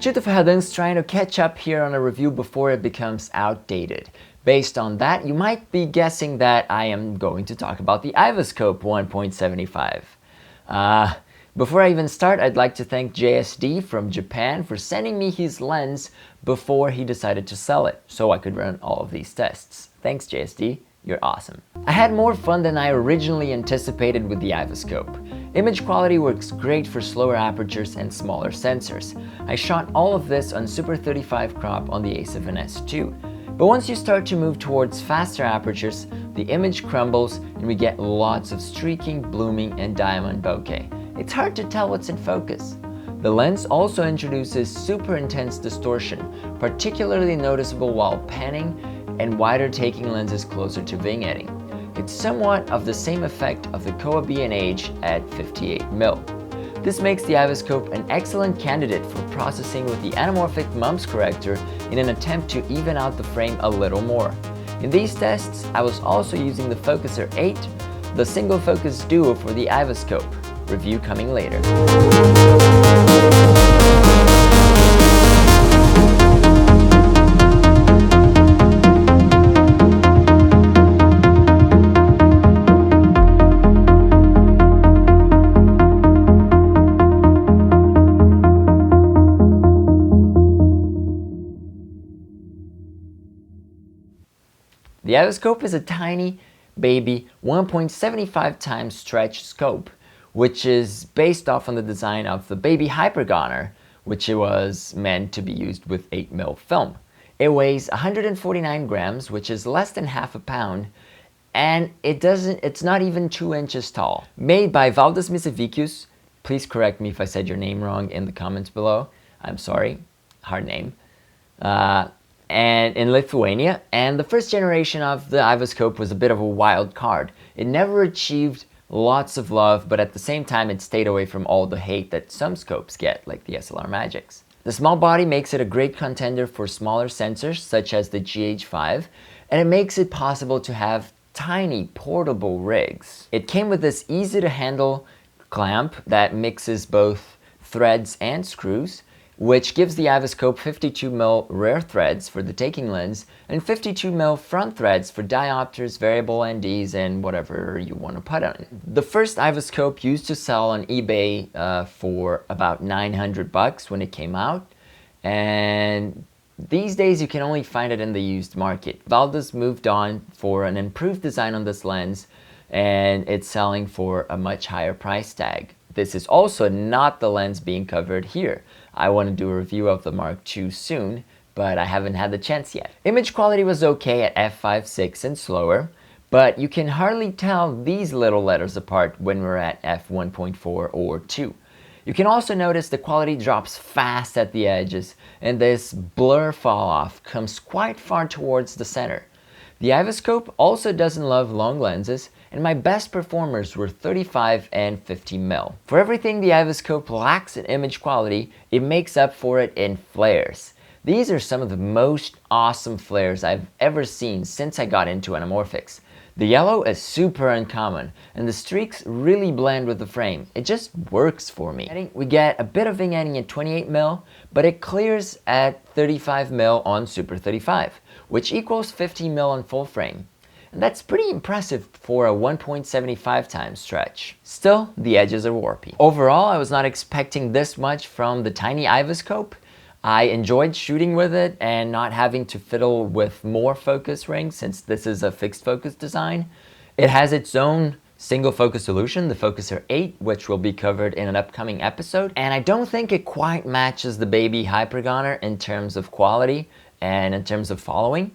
Hypergonar trying to catch up here on a review before it becomes outdated. Based on that, you might be guessing that I am going to talk about the Aivascope 1.75. Before I even start, I'd like to thank JSD from Japan for sending me his lens before he decided to sell it, so I could run all of these tests. Thanks JSD, you're awesome. I had more fun than I originally anticipated with the Aivascope. Image quality works great for slower apertures and smaller sensors. I shot all of this on Super 35 crop on the A7S II. But once you start to move towards faster apertures, the image crumbles and we get lots of streaking, blooming, and diamond bokeh. It's hard to tell what's in focus. The lens also introduces super intense distortion, particularly noticeable while panning and wider taking lenses closer to vignetting. It's somewhat of the same effect of the Kowa B&H at 58mm. This makes the Aivascope an excellent candidate for processing with the anamorphic mumps corrector in an attempt to even out the frame a little more. In these tests, I was also using the Focuser 8, the single focus duo for the Aivascope. Review coming later. The Aivascope is a tiny, baby 1.75 times stretch scope, which is based off on the design of the Baby Hypergonar, which was meant to be used with 8mm film. It weighs 149 grams, which is less than half a pound, and it's not even 2 inches tall. Made by Valdas Misevicius, please correct me if I said your name wrong in the comments below. I'm sorry, hard name. And in Lithuania, and the first generation of the Aivascope was a bit of a wild card. It never achieved lots of love, but at the same time it stayed away from all the hate that some scopes get, like the SLR Magics. The small body makes it a great contender for smaller sensors, such as the GH5, and it makes it possible to have tiny portable rigs. It came with this easy-to-handle clamp that mixes both threads and screws, which gives the Aivascope 52mm rear threads for the taking lens and 52mm front threads for diopters, variable NDs, and whatever you want to put on it. The first Aivascope used to sell on eBay for about $900 when it came out, and these days you can only find it in the used market. Valdas moved on for an improved design on this lens, and it's selling for a much higher price tag. This is also not the lens being covered here. I want to do a review of the Mark II soon, but I haven't had the chance yet. Image quality was okay at f/5.6 and slower, but you can hardly tell these little letters apart when we're at f1.4 or 2. You can also notice the quality drops fast at the edges, and this blur fall off comes quite far towards the center. The Aivascope also doesn't love long lenses, and my best performers were 35 and 50mm. For everything the Aivascope lacks in image quality, it makes up for it in flares. These are some of the most awesome flares I've ever seen since I got into anamorphics. The yellow is super uncommon, and the streaks really blend with the frame. It just works for me. We get a bit of vignetting at 28mm, but it clears at 35mm on Super 35, which equals 15mm on full frame. And that's pretty impressive for a 1.75 times stretch. Still, the edges are warpy. Overall, I was not expecting this much from the tiny Aivascope. I enjoyed shooting with it and not having to fiddle with more focus rings since this is a fixed focus design. It has its own single focus solution, the Focuser 8, which will be covered in an upcoming episode. And I don't think it quite matches the Baby Hypergonar in terms of quality and in terms of following.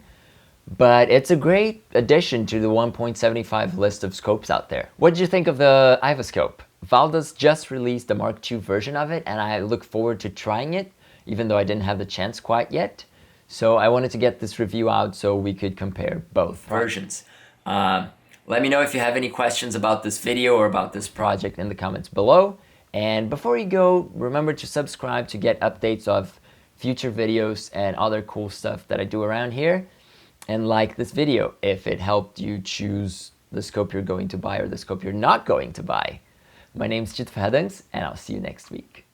But it's a great addition to the 1.75 list of scopes out there. What did you think of the Aivascope? Valdas just released the Mark II version of it, and I look forward to trying it, even though I didn't have the chance quite yet. So I wanted to get this review out so we could compare both versions. Let me know if you have any questions about this video or about this project in the comments below. And before you go, remember to subscribe to get updates of future videos and other cool stuff that I do around here. And like this video if it helped you choose the scope you're going to buy or the scope you're not going to buy. My name's Hypergonar, and I'll see you next week.